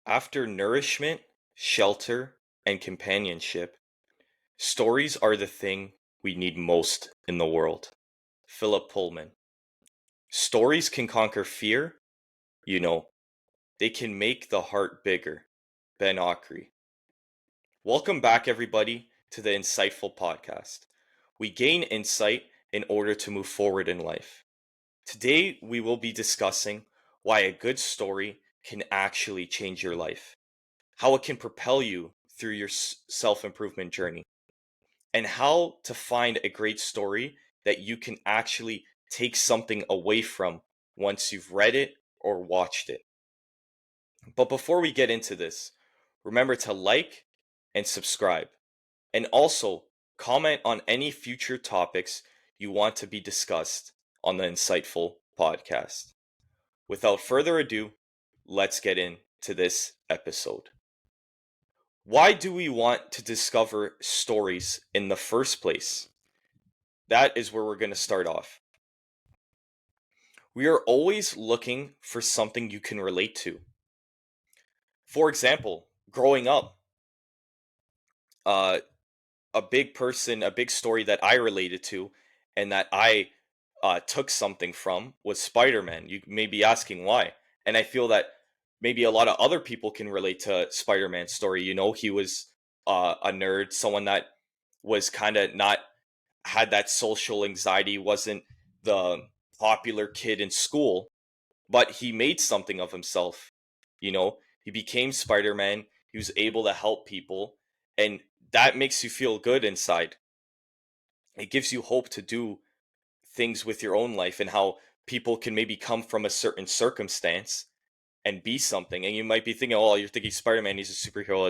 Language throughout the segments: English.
After nourishment, shelter, and companionship, stories are the thing we need most in the world. Philip Pullman. Stories can conquer fear, you know, they can make the heart bigger. Ben Okri. Welcome back, everybody, to the Insightful Podcast. We gain insight in order to move forward in life. Today, we will be discussing why a good story can actually change your life, how it can propel you through your self improvement journey, and how to find a great story that you can actually take something away from once you've read it or watched it. But before we get into this, remember to like and subscribe, and also comment on any future topics you want to be discussed on the Insightful Podcast. Without further ado, let's get into this episode. Why do we want to discover stories in the first place? That is where we're going to start off. We are always looking for something you can relate to. For example, growing up, uh, a big story that I related to and that I took something from was Spider Man. You may be asking why. And I feel that maybe a lot of other people can relate to Spider Man's story. You know, he was a nerd, someone that was kind of not had that social anxiety, wasn't the popular kid in school, but he made something of himself. You know, he became Spider Man, he was able to help people, and that makes you feel good inside. It gives you hope to do things with your own life and how people can maybe come from a certain circumstance and be something. And you might be thinking, oh, you're thinking Spider Man, he's a superhero.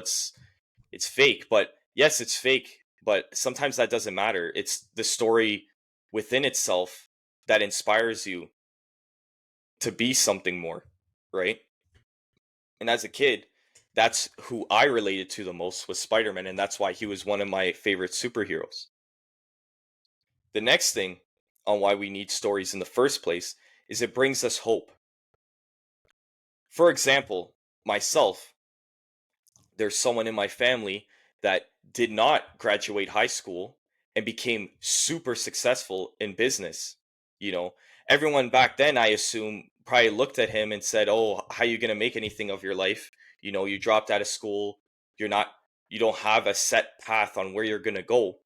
It's fake. But yes, it's fake. But sometimes that doesn't matter. It's the story within itself that inspires you to be something more, right? And as a kid, that's who I related to the most was Spider Man, and that's why he was one of my favorite superheroes. The next thing on why we need stories in the first place is it brings us hope. For example, myself, there's someone in my family that did not graduate high school and became super successful in business. You know, everyone back then, I assume, probably looked at him and said, "Oh, how you going to make anything of your life? You know, you dropped out of school. You're not you don't have a set path on where you're going to go."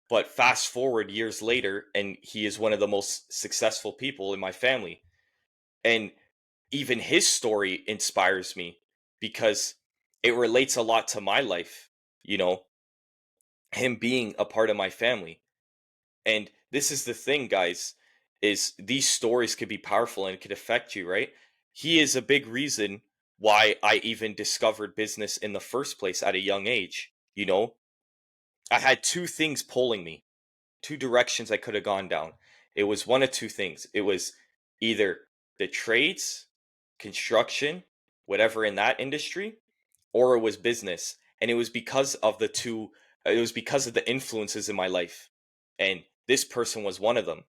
But fast forward years later and he is one of the most successful people in my family. And even his story inspires me because it relates a lot to my life, you know, him being a part of my family. And this is the thing, guys, is these stories could be powerful and it could affect you, right? He is a big reason why I even discovered business in the first place at a young age. You know, I had two things pulling me, two directions I could have gone down. It was one of two things. It was either the trades, construction, whatever in that industry, or it was business. And it was because of the two, it was because of the influences in my life. And this person was one of them.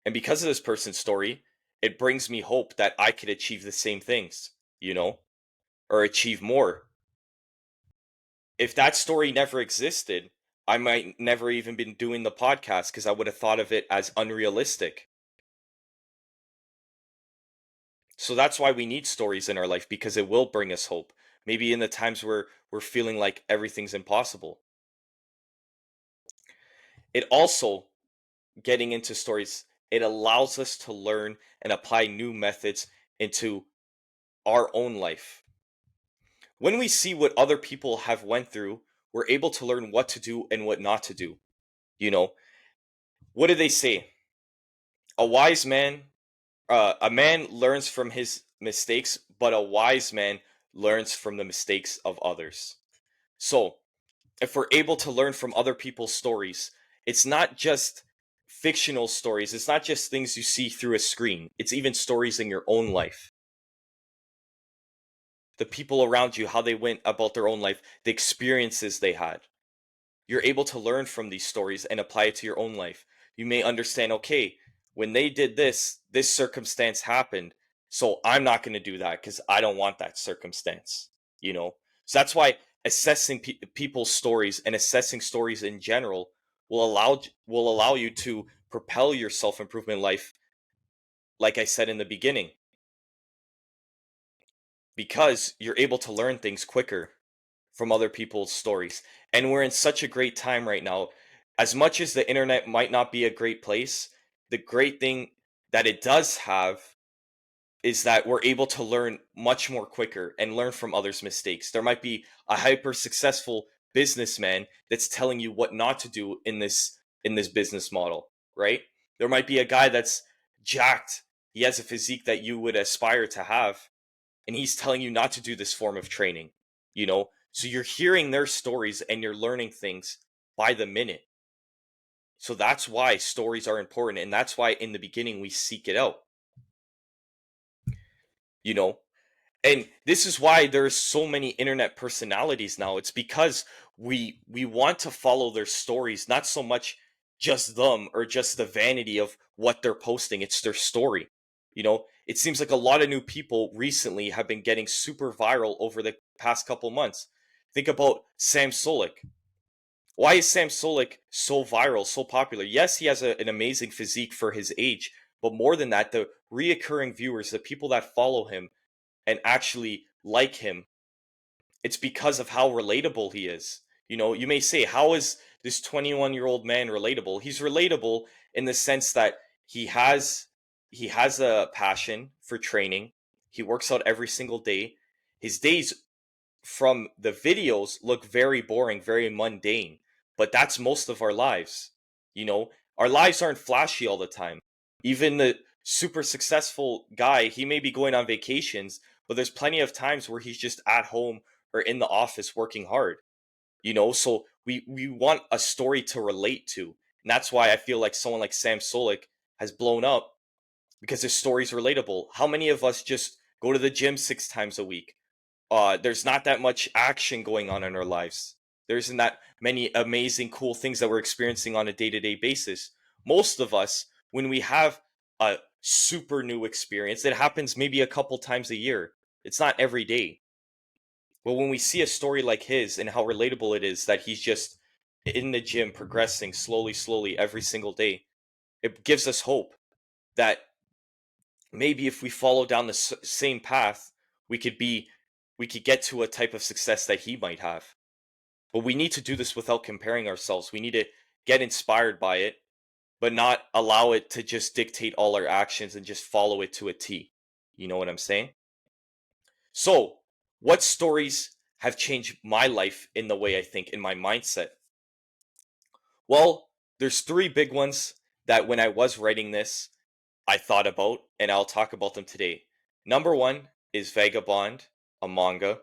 And because of this person's story, it brings me hope that I could achieve the same things, you know, or achieve more. If that story never existed, I might never even been doing the podcast because I would have thought of it as unrealistic. So that's why we need stories in our life because it will bring us hope. Maybe in the times where we're feeling like everything's impossible. It also, getting into stories, it allows us to learn and apply new methods into our own life. When we see what other people have went through, we're able to learn what to do and what not to do. You know, what do they say? A wise man a man learns from his mistakes, but a wise man learns from the mistakes of others. So, if we're able to learn from other people's stories, it's not just fictional stories, it's not just things you see through a screen, it's even stories in your own life. The people around you, how they went about their own life, the experiences they had. You're able to learn from these stories and apply it to your own life. You may understand, okay, when they did this, this circumstance happened. So I'm not going to do that because I don't want that circumstance, you know? So that's why assessing people's stories and assessing stories in general will allow you to propel your self-improvement life, like I said in the beginning, because you're able to learn things quicker from other people's stories. And we're in such a great time right now. As much as the internet might not be a great place, the great thing that it does have is that we're able to learn much more quicker and learn from others' mistakes. There might be a hyper successful businessman that's telling you what not to do in this business model, right? There might be a guy that's jacked. He has a physique that you would aspire to have, and he's telling you not to do this form of training, you know? So you're hearing their stories and you're learning things by the minute. So that's why stories are important, and that's why in the beginning we seek it out, you know? And this is why there's so many internet personalities now. It's because we want to follow their stories, not so much just them or just the vanity of what they're posting. It's their story. It seems like a lot of new people recently have been getting super viral over the past couple months. Think about Sam Solik. Why is Sam Solik so viral, so popular? Yes, he has an amazing physique for his age, but more than that, the reoccurring viewers, the people that follow him and actually like him, it's because of how relatable he is. You may say, how is this 21-year-old man relatable? He's relatable in the sense that he has a passion for training. He works out every single day. His days from the videos look very boring, very mundane, but that's most of our lives. You know, our lives aren't flashy all the time. Even the super successful guy, he may be going on vacations, but there's plenty of times where he's just at home or in the office working hard. So we want a story to relate to. And that's why I feel like someone like Sam Solik has blown up because his story's relatable. How many of us just go to the gym 6 times a week? There's not that much action going on in our lives. There isn't that many amazing, cool things that we're experiencing on a day to day basis. Most of us, when we have a super new experience, it happens maybe a couple times a year. It's not every day. But when we see a story like his and how relatable it is that he's just in the gym progressing slowly, slowly every single day, it gives us hope that maybe if we follow down the same path, we could be we could get to a type of success that he might have. But we need to do this without comparing ourselves. We need to get inspired by it, but not allow it to just dictate all our actions and just follow it to a T. You know what I'm saying? So, what stories have changed my life in the way I think, in my mindset? Well, there's three big ones that when I was writing this, I thought about, and I'll talk about them today. Number one is Vagabond, a manga.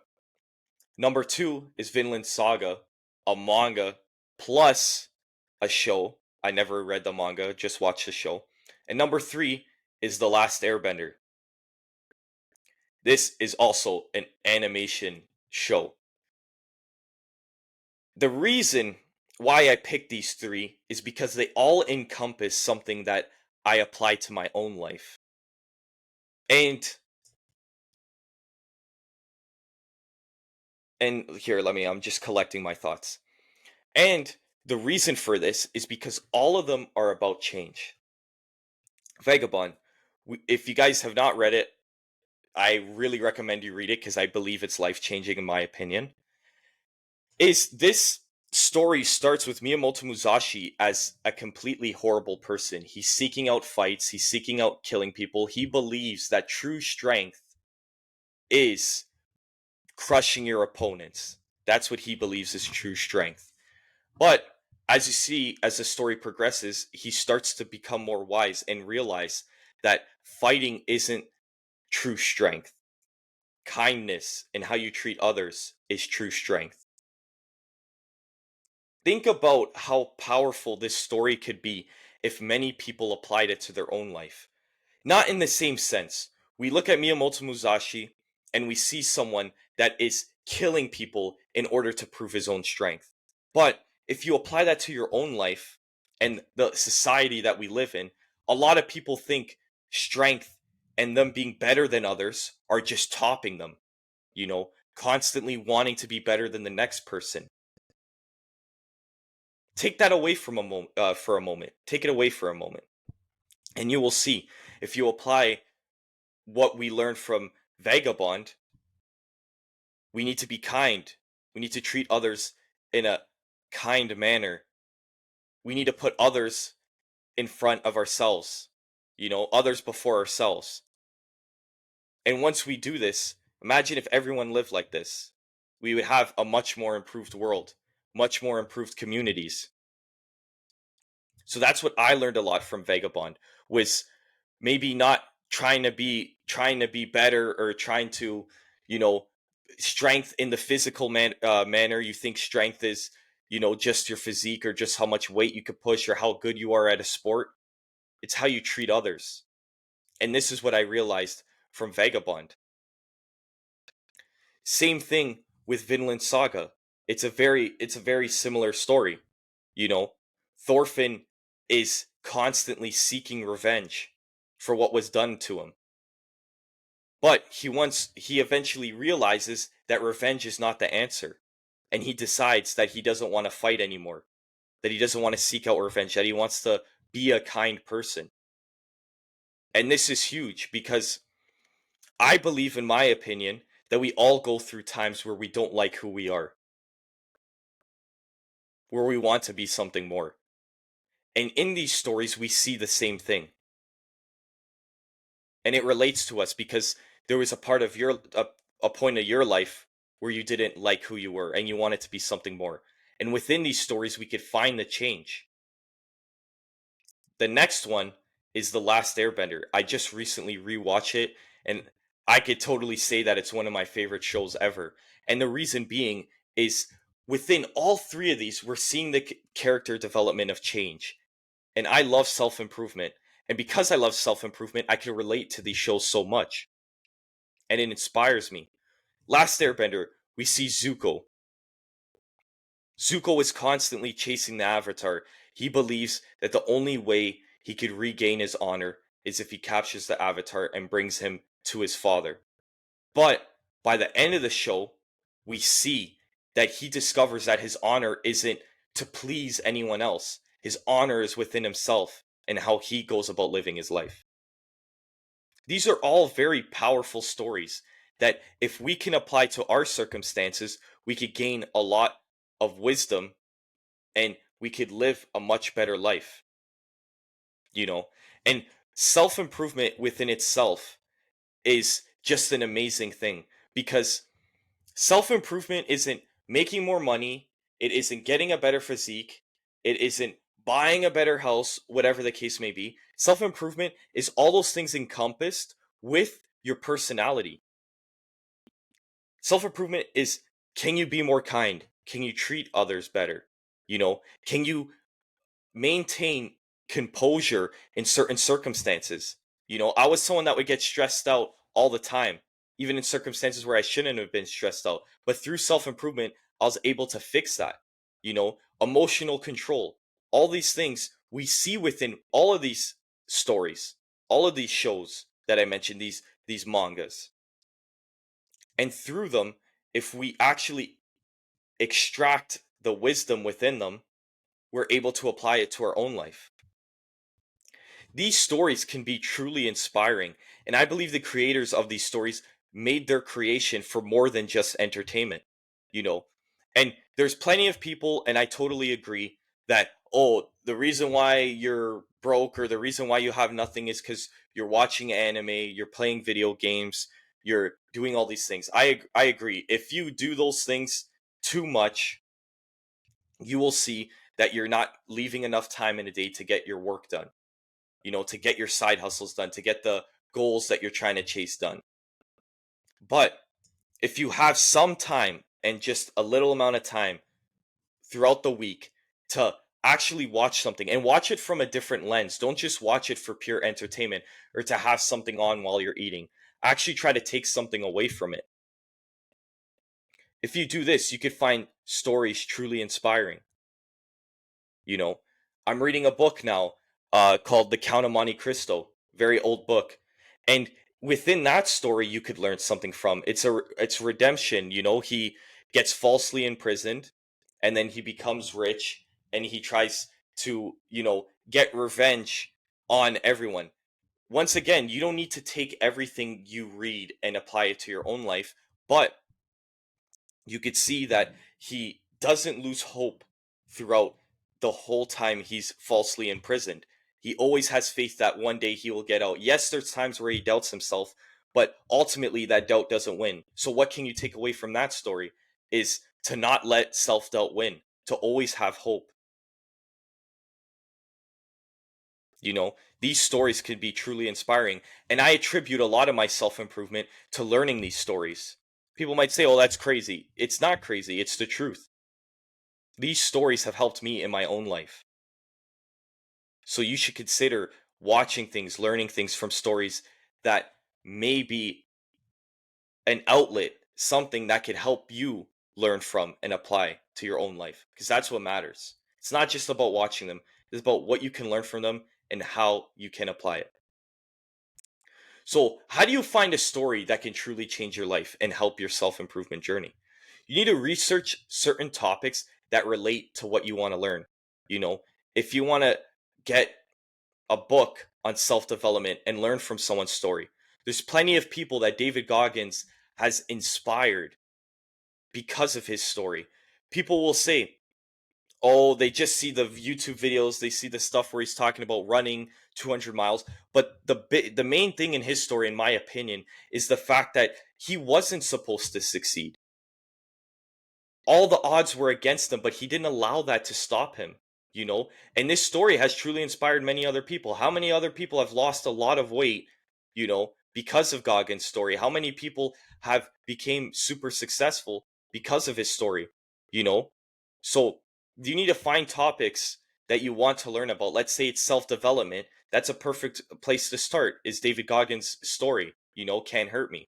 Number two is Vinland Saga, a manga plus a show. I never read the manga, just watched the show. And number three is The Last Airbender. This is also an animation show. The reason why I picked these three is because they all encompass something that I apply to my own life. And here, I'm just collecting my thoughts. And the reason for this is because all of them are about change. Vagabond, if you guys have not read it, I really recommend you read it because I believe it's life changing in my opinion. Is this story starts with Miyamoto Musashi as a completely horrible person. He's seeking out fights, he's seeking out killing people. He believes that true strength is crushing your opponents. That's what he believes is true strength. But as you see, as the story progresses, he starts to become more wise and realize that fighting isn't true strength. Kindness and how you treat others is true strength. Think about how powerful this story could be if many people applied it to their own life. Not in the same sense. We look at Miyamoto Musashi and we see someone that is killing people in order to prove his own strength. But if you apply that to your own life and the society that we live in, a lot of people think strength and them being better than others are just topping them, constantly wanting to be better than the next person. Take that away from for a moment. Take it away for a moment, and you will see, if you apply what we learned from Vagabond, we need to be kind. We need to treat others in a kind manner. We need to put others in front of ourselves, others before ourselves. And once we do this, imagine if everyone lived like this. We would have a much more improved world, much more improved communities. So that's what I learned a lot from Vagabond, was maybe not trying to be better, or trying to, you know, strength in the physical manner. You think strength is, just your physique, or just how much weight you could push, or how good you are at a sport. It's how you treat others. And this is what I realized from Vagabond. Same thing with Vinland Saga. It's a very similar story. You know, Thorfinn is constantly seeking revenge for what was done to him. But he eventually realizes that revenge is not the answer. And he decides that he doesn't want to fight anymore. That he doesn't want to seek out revenge, that he wants to be a kind person. And this is huge because I believe, in my opinion, that we all go through times where we don't like who we are, where we want to be something more. And in these stories, we see the same thing. And it relates to us because there was a part of a point of your life where you didn't like who you were and you wanted to be something more. And within these stories, we could find the change. The next one is The Last Airbender. I just recently rewatched it, and I could totally say that it's one of my favorite shows ever. And the reason being is, within all three of these, we're seeing the character development of change. And I love self improvement. And because I love self improvement, I can relate to these shows so much. And it inspires me. Last Airbender, we see Zuko. Zuko is constantly chasing the Avatar. He believes that the only way he could regain his honor is if he captures the Avatar and brings him to his father. But by the end of the show, we see that he discovers that his honor isn't to please anyone else. His honor is within himself and how he goes about living his life. These are all very powerful stories that, if we can apply to our circumstances, we could gain a lot of wisdom, and we could live a much better life, you know? And self improvement within itself is just an amazing thing, because self improvement isn't making more money, it isn't getting a better physique, it isn't buying a better house, whatever the case may be. Self improvement is all those things encompassed with your personality. Self improvement is, can you be more kind? Can you treat others better? Can you maintain composure in certain circumstances? I was someone that would get stressed out all the time, even in circumstances where I shouldn't have been stressed out. But through self improvement, I was able to fix that. Emotional control, all these things we see within all of these stories, all of these shows that I mentioned, these mangas. And through them, if we actually extract the wisdom within them, we're able to apply it to our own life. These stories can be truly inspiring, and I believe the creators of these stories made their creation for more than just entertainment, you know. And there's plenty of people, and I totally agree, that, oh, the reason why you're broke, or the reason why you have nothing, is because you're watching anime, you're playing video games, you're doing all these things. I agree. If you do those things too much, you will see that you're not leaving enough time in a day to get your work done, to get your side hustles done, to get the goals that you're trying to chase done. But if you have some time, and just a little amount of time throughout the week, to actually watch something, and watch it from a different lens, don't just watch it for pure entertainment, or to have something on while you're eating. Actually try to take something away from it. If you do this, you could find stories truly inspiring. You know, I'm reading a book now called The Count of Monte Cristo, very old book. And within that story you could learn something from. It's redemption, he gets falsely imprisoned, and then he becomes rich, and he tries to, get revenge on everyone. Once again, you don't need to take everything you read and apply it to your own life, but you could see that he doesn't lose hope throughout the whole time he's falsely imprisoned. He always has faith that one day he will get out. Yes, there's times where he doubts himself, but ultimately that doubt doesn't win. So what can you take away from that story is to not let self-doubt win, to always have hope. You know, these stories could be truly inspiring, and I attribute a lot of my self-improvement to learning these stories. People might say, "Oh, that's crazy." It's not crazy, it's the truth. These stories have helped me in my own life. So you should consider watching things, learning things from stories that may be an outlet, something that could help you learn from and apply to your own life, because that's what matters. It's not just about watching them, it's about what you can learn from them and how you can apply it. So, how do you find a story that can truly change your life and help your self improvement journey? You need to research certain topics that relate to what you want to learn. You know, if you want to get a book on self development and learn from someone's story, there's plenty of people that David Goggins has inspired because of his story. People will say, oh, they just see the YouTube videos, they see the stuff where he's talking about running 200 miles, but the main thing in his story, in my opinion, is the fact that he wasn't supposed to succeed. All the odds were against him, but he didn't allow that to stop him, you know? And this story has truly inspired many other people. How many other people have lost a lot of weight, because of Goggins' story? How many people have became super successful because of his story, you know? So you need to find topics that you want to learn about. Let's say it's self-development. That's a perfect place to start, is David Goggins' story, Can't Hurt Me.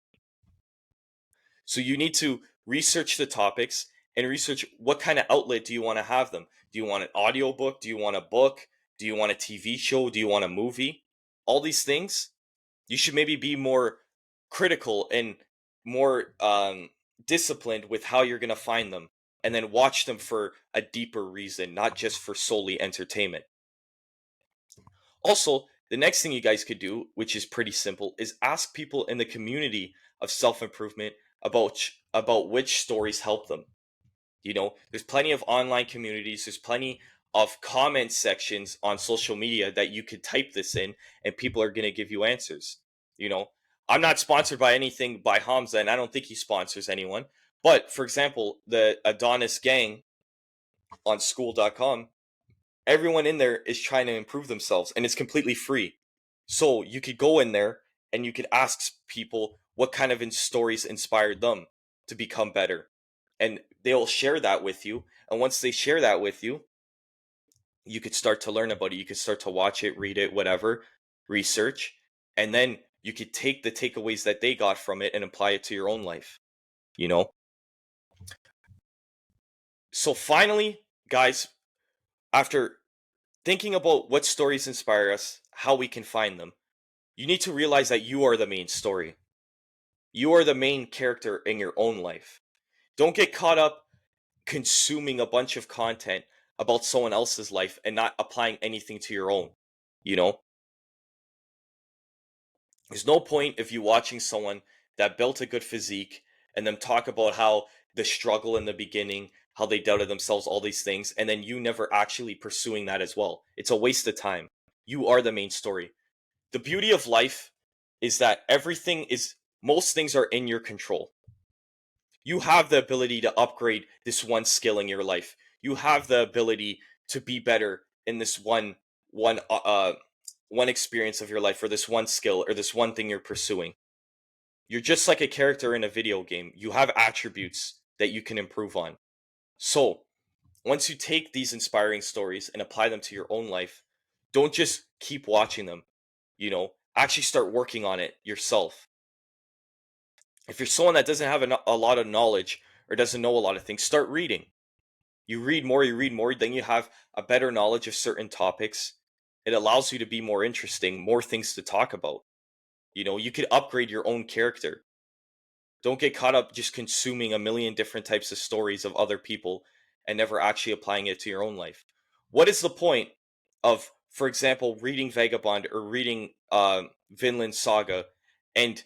So you need to research the topics and research what kind of outlet do you want to have them. Do you want an audiobook? Do you want a book? Do you want a TV show? Do you want a movie? All these things, you should maybe be more critical and more disciplined with how you're going to find them, and then watch them for a deeper reason, not just for solely entertainment. Also, the next thing you guys could do, which is pretty simple, is ask people in the community of self-improvement about which stories help them. There's plenty of online communities, there's plenty of comment sections on social media that you could type this in, and people are going to give you answers. You know, I'm not sponsored by anything by Hamza, and I don't think he sponsors anyone. But for example, the Adonis Gang on school.com, everyone in there is trying to improve themselves, and it's completely free. So you could go in there and you could ask people what kind of stories inspired them to become better, and they'll share that with you. And once they share that with you, you could start to learn about it. You could start to watch it, read it, whatever, research, and then you could take the takeaways that they got from it and apply it to your own life. You know. So finally, guys, after thinking about what stories inspire us, how we can find them, you need to realize that you are the main story. You are the main character in your own life. Don't get caught up consuming a bunch of content about someone else's life and not applying anything to your own. You know, there's no point if you watching someone that built a good physique and them talk about how the struggle in the beginning, how they doubted themselves, all these things, and then you never actually pursuing that as well. It's a waste of time. You are the main story. The beauty of life is that most things are in your control. You have the ability to upgrade this one skill in your life. You have the ability to be better in this one one experience of your life, or this one skill, or this one thing you're pursuing. You're just like a character in a video game. You have attributes that you can improve on. So, once you take these inspiring stories and apply them to your own life, don't just keep watching them. Actually start working on it yourself. If you're someone that doesn't have a lot of knowledge or doesn't know a lot of things, start reading. You read more, then you have a better knowledge of certain topics. It allows you to be more interesting, more things to talk about. You could upgrade your own character. Don't get caught up just consuming a million different types of stories of other people and never actually applying it to your own life. What is the point of, for example, reading Vagabond or reading Vinland Saga and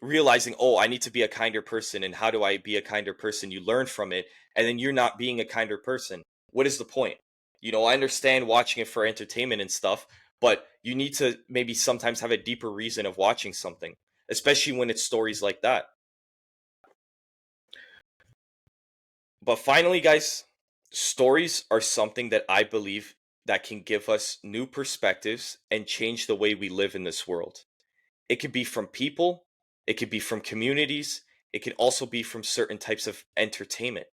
realizing, oh, I need to be a kinder person, and how do I be a kinder person? You learn from it, and then you're not being a kinder person. What is the point? I understand watching it for entertainment and stuff, but you need to maybe sometimes have a deeper reason of watching something, especially when it's stories like that. But finally, guys, stories are something that I believe that can give us new perspectives and change the way we live in this world. It could be from people, it could be from communities, it can also be from certain types of entertainment.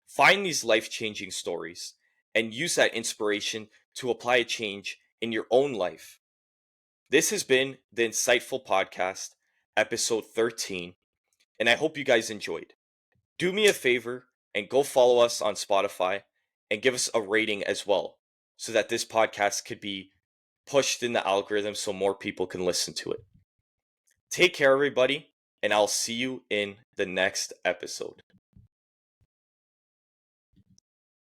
Find these life-changing stories and use that inspiration to apply a change in your own life. This has been the Insightful Podcast, episode 13, and I hope you guys enjoyed. Do me a favor and go follow us on Spotify and give us a rating as well so that this podcast could be pushed in the algorithm so more people can listen to it. Take care, everybody, and I'll see you in the next episode.